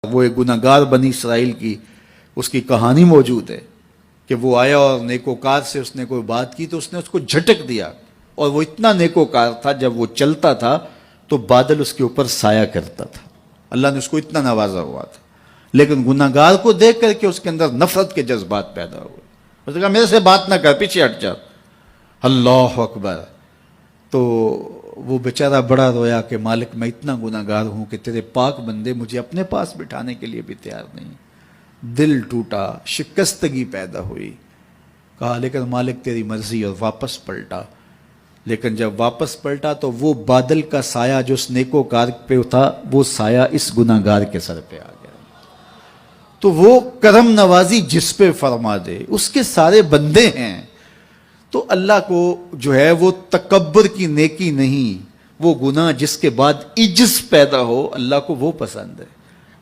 وہ ایک گناہگار بنی اسرائیل کی اس کی کہانی موجود ہے کہ وہ آیا اور نیکوکار سے اس نے کوئی بات کی تو اس نے اس کو جھٹک دیا، اور وہ اتنا نیکوکار تھا جب وہ چلتا تھا تو بادل اس کے اوپر سایہ کرتا تھا۔ اللہ نے اس کو اتنا نوازا ہوا تھا، لیکن گناہگار کو دیکھ کر کے اس کے اندر نفرت کے جذبات پیدا ہوئے۔ اس نے کہا میرے سے بات نہ کر، پیچھے ہٹ جا۔ اللہ اکبر۔ تو وہ بیچارہ بڑا رویا کہ مالک میں اتنا گناہگار ہوں کہ تیرے پاک بندے مجھے اپنے پاس بٹھانے کے لیے بھی تیار نہیں۔ دل ٹوٹا، شکستگی پیدا ہوئی۔ کہا لیکن مالک تیری مرضی، اور واپس پلٹا۔ لیکن جب واپس پلٹا تو وہ بادل کا سایہ جو اس نیکوکار پہ تھا، وہ سایہ اس گناہگار کے سر پہ آ گیا۔ تو وہ کرم نوازی جس پہ فرما دے، اس کے سارے بندے ہیں۔ تو اللہ کو جو ہے وہ تکبر کی نیکی نہیں، وہ گناہ جس کے بعد عجز پیدا ہو، اللہ کو وہ پسند ہے۔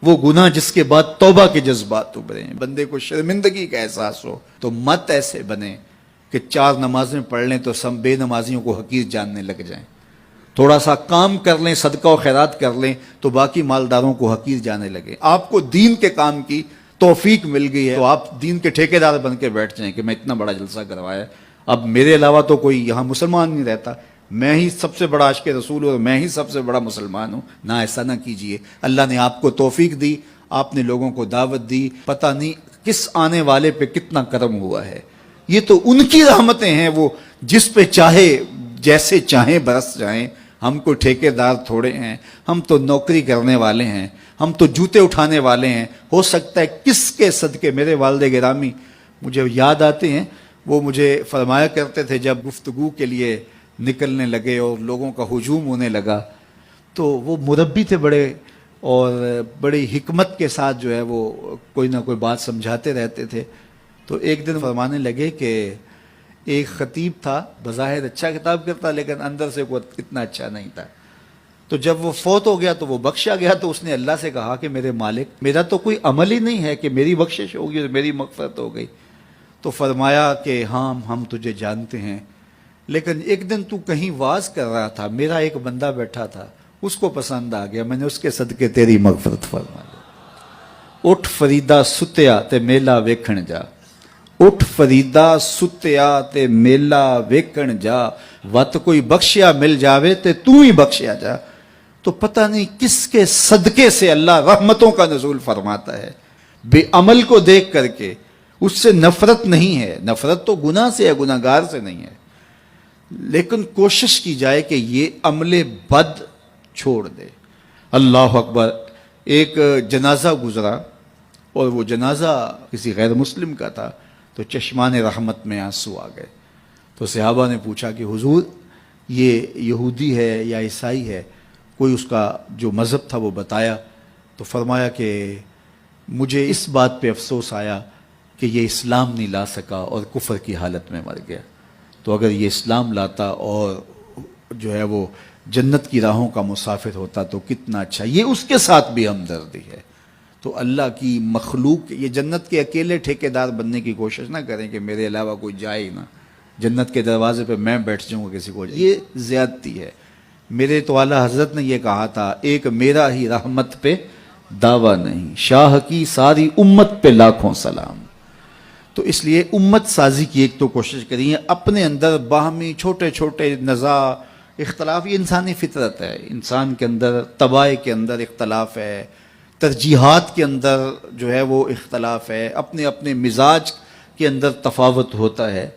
وہ گناہ جس کے بعد توبہ کے جذبات ابھرے، بندے کو شرمندگی کا احساس ہو۔ تو مت ایسے بنے کہ 4 نمازیں پڑھ لیں تو سب بے نمازیوں کو حقیر جاننے لگ جائیں، تھوڑا سا کام کر لیں، صدقہ و خیرات کر لیں تو باقی مالداروں کو حقیر جانے لگے۔ آپ کو دین کے کام کی توفیق مل گئی ہے تو آپ دین کے ٹھیکیدار بن کے بیٹھ جائیں کہ میں اتنا بڑا جلسہ کروایا، اب میرے علاوہ تو کوئی یہاں مسلمان نہیں رہتا، میں ہی سب سے بڑا عاشق رسول ہوں اور میں ہی سب سے بڑا مسلمان ہوں۔ نہ، ایسا نہ کیجئے۔ اللہ نے آپ کو توفیق دی، آپ نے لوگوں کو دعوت دی، پتہ نہیں کس آنے والے پہ کتنا کرم ہوا ہے۔ یہ تو ان کی رحمتیں ہیں، وہ جس پہ چاہے جیسے چاہیں برس جائیں۔ ہم کو ٹھیکیدار تھوڑے ہیں، ہم تو نوکری کرنے والے ہیں، ہم تو جوتے اٹھانے والے ہیں۔ ہو سکتا ہے کس کے صدقے میرے والد گرامی مجھے یاد آتے ہیں، وہ مجھے فرمایا کرتے تھے جب گفتگو کے لیے نکلنے لگے اور لوگوں کا ہجوم ہونے لگا، تو وہ مربی تھے بڑے، اور بڑی حکمت کے ساتھ جو ہے وہ کوئی نہ کوئی بات سمجھاتے رہتے تھے۔ تو ایک دن فرمانے لگے کہ ایک خطیب تھا، بظاہر اچھا خطاب کرتا لیکن اندر سے وہ اتنا اچھا نہیں تھا۔ تو جب وہ فوت ہو گیا تو وہ بخشا گیا، تو اس نے اللہ سے کہا کہ میرے مالک، میرا تو کوئی عمل ہی نہیں ہے کہ میری بخشش ہوگی اور میری مغفرت ہو گئی۔ تو فرمایا کہ ہاں ہم تجھے جانتے ہیں، لیکن ایک دن تو کہیں واز کر رہا تھا، میرا ایک بندہ بیٹھا تھا، اس کو پسند آ گیا، میں نے اس کے صدقے تیری مغفرت فرما دی۔ اٹھ فریدا ستیا تے میلا ویکھن جا، اٹھ فریدا ستیا تے میلا ویکھن جا، وت کوئی بخشیا مل جاوے تے تو ہی بخشیا جا۔ تو پتہ نہیں کس کے صدقے سے اللہ رحمتوں کا نزول فرماتا ہے۔ بے عمل کو دیکھ کر کے اس سے نفرت نہیں ہے، نفرت تو گناہ سے ہے، گناہگار سے نہیں ہے، لیکن کوشش کی جائے کہ یہ عمل بد چھوڑ دے۔ اللہ اکبر۔ ایک جنازہ گزرا اور وہ جنازہ کسی غیر مسلم کا تھا، تو چشمان رحمت میں آنسو آ گئے۔ تو صحابہ نے پوچھا کہ حضور یہ یہودی ہے یا عیسائی ہے؟ کوئی اس کا جو مذہب تھا وہ بتایا۔ تو فرمایا کہ مجھے اس بات پہ افسوس آیا کہ یہ اسلام نہیں لا سکا اور کفر کی حالت میں مر گیا، تو اگر یہ اسلام لاتا اور جو ہے وہ جنت کی راہوں کا مسافر ہوتا تو کتنا اچھا۔ یہ اس کے ساتھ بھی ہمدردی ہے۔ تو اللہ کی مخلوق، یہ جنت کے اکیلے ٹھیکیدار بننے کی کوشش نہ کریں کہ میرے علاوہ کوئی جائے ہی نہ، جنت کے دروازے پہ میں بیٹھ جاؤں گا کسی کو، یہ زیادتی ہے۔ میرے تو اعلیٰ حضرت نے یہ کہا تھا، ایک میرا ہی رحمت پہ دعویٰ نہیں، شاہ کی ساری امت پہ لاکھوں سلام۔ تو اس لیے امت سازی کی ایک تو کوشش کریے، اپنے اندر باہمی چھوٹے چھوٹے نزاع اختلاف، یہ انسانی فطرت ہے، انسان کے اندر طبائع کے اندر اختلاف ہے، ترجیحات کے اندر جو ہے وہ اختلاف ہے، اپنے اپنے مزاج کے اندر تفاوت ہوتا ہے۔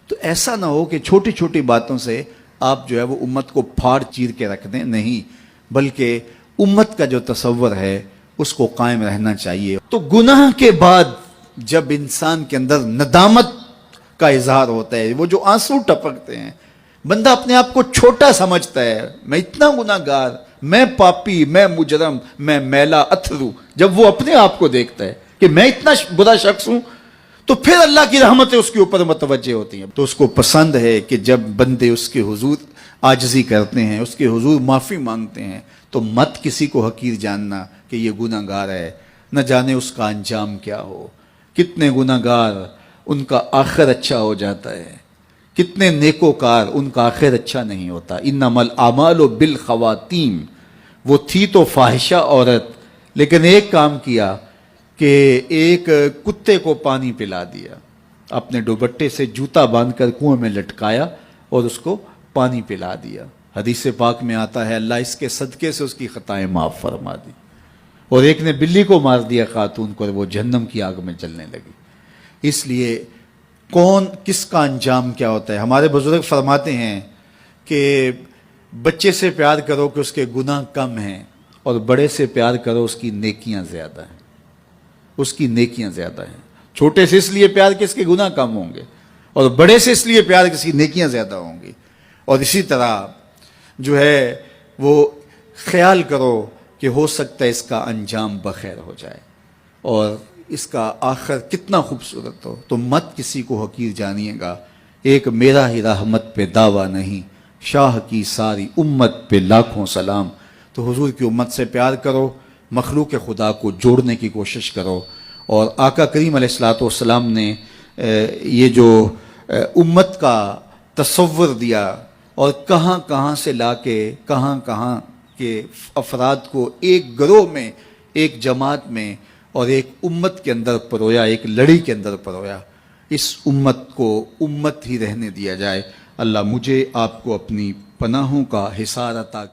تو ایسا نہ ہو کہ چھوٹی چھوٹی باتوں سے آپ جو ہے وہ امت کو پھاڑ چیر کے رکھ دیں، نہیں، بلکہ امت کا جو تصور ہے اس کو قائم رہنا چاہیے۔ تو گناہ کے بعد جب انسان کے اندر ندامت کا اظہار ہوتا ہے، وہ جو آنسو ٹپکتے ہیں، بندہ اپنے آپ کو چھوٹا سمجھتا ہے، میں اتنا گناہگار، میں پاپی، میں مجرم، میں میلا اتھرو، جب وہ اپنے آپ کو دیکھتا ہے کہ میں اتنا برا شخص ہوں، تو پھر اللہ کی رحمتیں اس کے اوپر متوجہ ہوتی ہیں۔ تو اس کو پسند ہے کہ جب بندے اس کے حضور عاجزی کرتے ہیں، اس کے حضور معافی مانگتے ہیں، تو مت کسی کو حقیر جاننا کہ یہ گناہگار ہے، نہ جانے اس کا انجام کیا ہو۔ کتنے گناہگار ان کا آخر اچھا ہو جاتا ہے، کتنے نیکوکار ان کا آخر اچھا نہیں ہوتا۔ انما الاعمال بالخواتیم، وہ تھی تو فاحشہ عورت لیکن ایک کام کیا کہ ایک کتے کو پانی پلا دیا، اپنے دوپٹے سے جوتا باندھ کر کنویں میں لٹکایا اور اس کو پانی پلا دیا۔ حدیث پاک میں آتا ہے اللہ اس کے صدقے سے اس کی خطائیں معاف فرما دی۔ اور ایک نے بلی کو مار دیا خاتون کو، اور وہ جہنم کی آگ میں جلنے لگی۔ اس لیے کون کس کا انجام کیا ہوتا ہے؟ ہمارے بزرگ فرماتے ہیں کہ بچے سے پیار کرو کہ اس کے گناہ کم ہیں، اور بڑے سے پیار کرو اس کی نیکیاں زیادہ ہیں، اس کی نیکیاں زیادہ ہیں۔ چھوٹے سے اس لیے پیار کہ اس کے گناہ کم ہوں گے، اور بڑے سے اس لیے پیار کہ اس کی نیکیاں زیادہ ہوں گی۔ اور اسی طرح جو ہے وہ خیال کرو کہ ہو سکتا ہے اس کا انجام بخیر ہو جائے اور اس کا آخر کتنا خوبصورت ہو، تو مت کسی کو حقیر جانیے گا۔ ایک میرا ہی رحمت پہ دعویٰ نہیں، شاہ کی ساری امت پہ لاکھوں سلام۔ تو حضور کی امت سے پیار کرو، مخلوق خدا کو جوڑنے کی کوشش کرو۔ اور آقا کریم علیہ الصلوۃ والسلام نے یہ جو امت کا تصور دیا اور کہاں کہاں سے لا کے کہاں کہاں کے افراد کو ایک گروہ میں، ایک جماعت میں اور ایک امت کے اندر پرویا، ایک لڑی کے اندر پرویا، اس امت کو امت ہی رہنے دیا جائے۔ اللہ مجھے آپ کو اپنی پناہوں کا حصار عطا